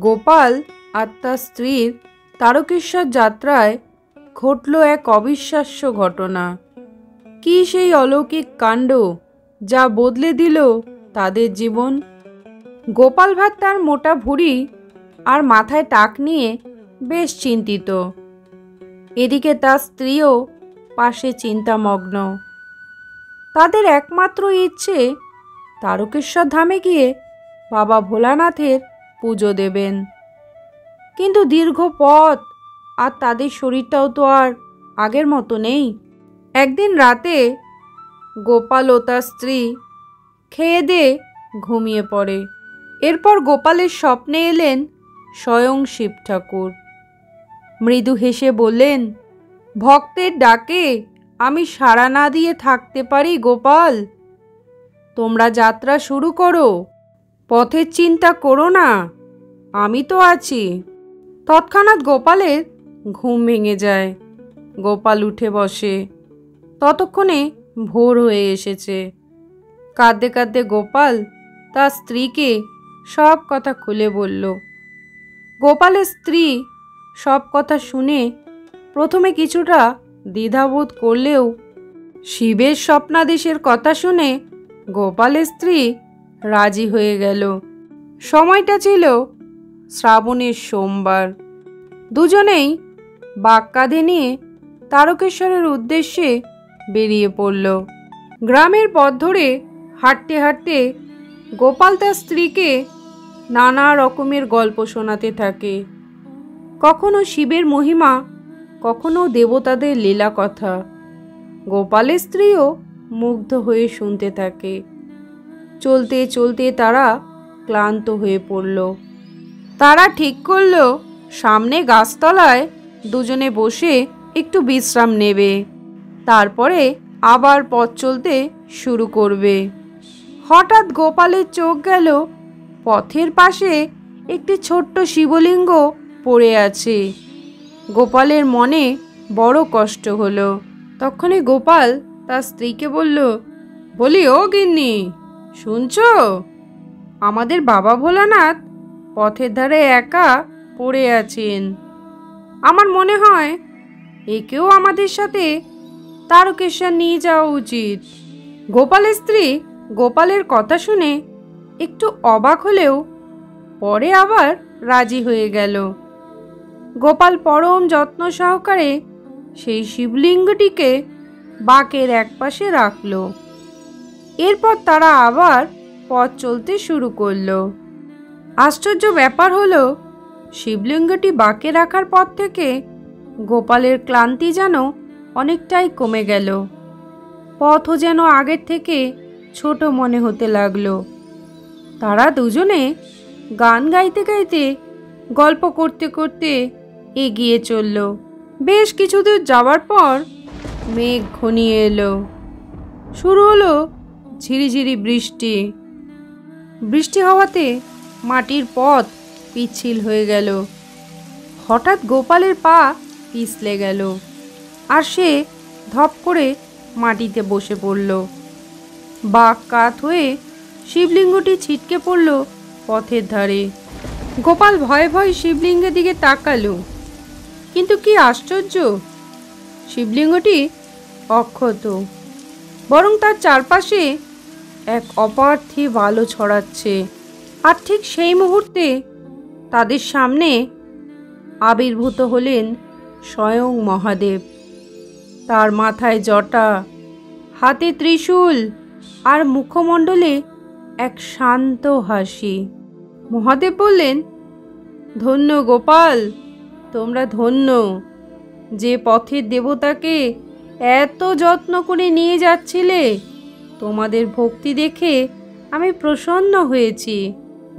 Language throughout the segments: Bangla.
গোপাল আর তার স্ত্রীর তারকেশ্বর যাত্রায় ঘটল এক অবিশ্বাস্য ঘটনা। কি সেই অলৌকিক কাণ্ড যা বদলে দিল তাদের জীবন। গোপাল ভাঁড় তার মোটা ভুঁড়ি আর মাথায় টাক নিয়ে বেশ চিন্তিত। এদিকে তার স্ত্রীও পাশে চিন্তামগ্ন। তাদের একমাত্র ইচ্ছে তারকেশ্বর ধামে গিয়ে বাবা ভোলানাথের পুজো দেবেন। কিন্তু দীর্ঘ পথ আর তাদের শরীরটাও তো আর আগের মতো নেই। একদিন রাতে গোপাল ও তার স্ত্রী খেয়ে দিয়ে ঘুমিয়ে পড়ে। এরপর গোপালের স্বপ্নে এলেন স্বয়ং শিব ঠাকুর। মৃদু হেসে বললেন, ভক্তের ডাকে আমি সাড়া না দিয়ে থাকতে পারি গোপাল। তোমরা যাত্রা শুরু করো, পথের চিন্তা করো না, আমি তো আছি। তৎক্ষণাৎ গোপালের ঘুম ভেঙে যায়। গোপাল উঠে বসে। ততক্ষণে ভোর হয়ে এসেছে। কাঁদতে কাঁদতে গোপাল তার স্ত্রীকে সব কথা খুলে বলল। গোপালের স্ত্রী সব কথা শুনে প্রথমে কিছুটা দ্বিধাবোধ করলেও শিবের স্বপ্নাদেশের কথা শুনে গোপালের স্ত্রী রাজি হয়ে গেল। সময়টা ছিল শ্রাবণের সোমবার। দুজনেই বাগ কাঁধে নিয়ে তারকেশ্বরের উদ্দেশ্যে বেরিয়ে পড়ল। গ্রামের পথ ধরে হাঁটতে হাঁটতে গোপাল তার স্ত্রীকে নানা রকমের গল্প শোনাতে থাকে। কখনো শিবের মহিমা, কখনো দেবতাদের লীলা কথা। গোপালের স্ত্রীও মুগ্ধ হয়ে শুনতে থাকে। চলতে চলতে তারা ক্লান্ত হয়ে পড়ল। তারা ঠিক করল সামনে গাছতলায় দুজনে বসে একটু বিশ্রাম নেবে, তারপরে আবার পথ চলতে শুরু করবে। হঠাৎ গোপালের চোখ গেল পথের পাশে একটি ছোট্ট শিবলিঙ্গ পড়ে আছে। গোপালের মনে বড় কষ্ট হলো। তখনই গোপাল তার স্ত্রীকে বলল, ও গিন্নি, শুনছো? আমাদের বাবা ভোলানাথ পথের ধারে একা পড়ে আছেন। আমার মনে হয় একেও আমাদের সাথে তারকেশ্বর নিয়ে যাওয়া উচিত। গোপালের স্ত্রী গোপালের কথা শুনে একটু অবাক হলেও পরে আবার রাজি হয়ে গেল। গোপাল পরম যত্ন সহকারে সেই শিবলিঙ্গটিকে বাঁকের একপাশে রাখল। এরপর তারা আবার পথ চলতে শুরু করল। আশ্চর্য ব্যাপার হলো, শিবলিঙ্গটি বাঁকে রাখার পর থেকে গোপালের ক্লান্তি যেন অনেকটাই কমে গেল। পথও যেন আগের থেকে ছোট মনে হতে লাগলো। তারা দুজনে গান গাইতে গাইতে গল্প করতে করতে এগিয়ে চলল। বেশ কিছু দূর যাওয়ার পর মেঘ ঘনিয়ে এলো। শুরু হলো ঝিরিঝিরি বৃষ্টি। বৃষ্টি হওয়াতে মাটির পথ পিচ্ছিল হয়ে গেল। হঠাৎ গোপালের পা পিছলে গেল আর সে ধপ করে মাটিতে বসে পড়ল। বাঁক কাত হয়ে শিবলিঙ্গটি ছিটকে পড়ল পথের ধারে। গোপাল ভয়ে ভয়ে শিবলিঙ্গের দিকে তাকালো, কিন্তু কি আশ্চর্য, শিবলিঙ্গটি অক্ষত, বরং তার চারপাশে এক অপার্থিব আলো ছড়াচ্ছে। আর ঠিক সেই মুহূর্তে তাদের সামনে আবির্ভূত হলেন স্বয়ং মহাদেব। তার মাথায় জটা, হাতে ত্রিশূল আর মুখমণ্ডলে এক শান্ত হাসি। মহাদেব বললেন, ধন্য গোপাল, তোমরা ধন্য, যে পথের দেবতাকে এত যত্ন করে নিয়ে যাচ্ছিলে। তোমাদের ভক্তি দেখে আমি প্রসন্ন হয়েছি।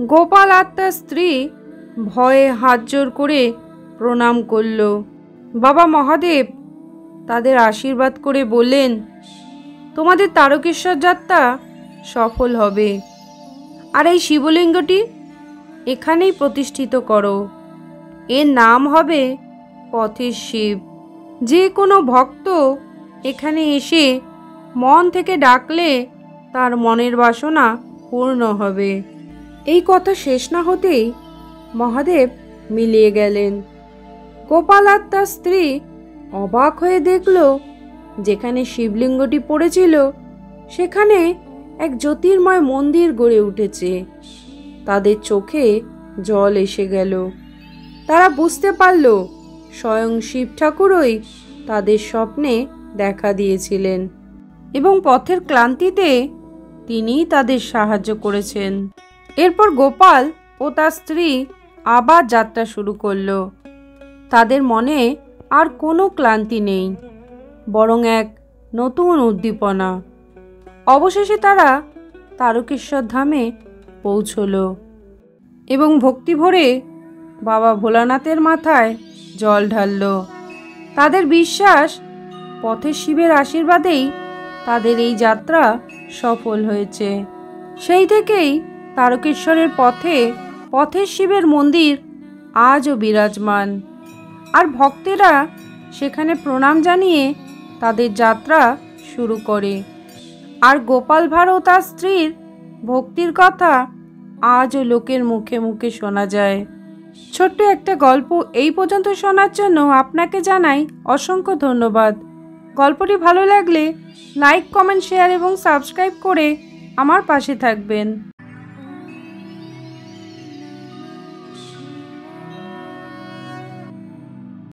গোপাল আর তার স্ত্রী ভয়ে হাত জোড় করে প্রণাম করল। বাবা মহাদেব তাদের আশীর্বাদ করে বললেন, তোমাদের তারকেশ্বর যাত্রা সফল হবে। আর এই শিবলিঙ্গটি এখানেই প্রতিষ্ঠিত করো। এর নাম হবে পথের শিব। যে কোনো ভক্ত এখানে এসে মন থেকে ডাকলে তার মনের বাসনা পূর্ণ হবে। এই কথা শেষ না হতেই মহাদেব মিলিয়ে গেলেন। গোপাল আর তার স্ত্রী অবাক হয়ে দেখল যেখানে শিবলিঙ্গটি পড়েছিল সেখানে এক জ্যোতির্ময় মন্দির গড়ে উঠেছে। তাদের চোখে জল এসে গেল। তারা বুঝতে পারল স্বয়ং শিব ঠাকুরই তাদের স্বপ্নে দেখা দিয়েছিলেন এবং পথের ক্লান্তিতে তিনিই তাদের সাহায্য করেছেন। এরপর গোপাল ও তার স্ত্রী আবার যাত্রা শুরু করল। তাদের মনে আর কোনো ক্লান্তি নেই, বরং এক নতুন উদ্দীপনা। অবশেষে তারা তারকেশ্বর ধামে পৌঁছল এবং ভক্তি ভরে বাবা ভোলানাথের মাথায় জল ঢালল। তাদের বিশ্বাস পথে শিবের আশীর্বাদেই তাদের এই যাত্রা সফল হয়েছে। সেই থেকেই তারকেশ্বরের পথে পথের শিবের মন্দির আজও বিরাজমান, আর ভক্তেরা সেখানে প্রণাম জানিয়ে তাদের যাত্রা শুরু করে। আর গোপাল ভাঁড় ও তার স্ত্রীর ভক্তির কথা আজও লোকের মুখে মুখে শোনা যায়। ছোট্ট একটা গল্প এই পর্যন্ত শোনার জন্য আপনাকে জানাই অসংখ্য ধন্যবাদ। গল্পটি ভালো লাগলে লাইক, কমেন্ট, শেয়ার এবং সাবস্ক্রাইব করে আমার পাশে থাকবেন।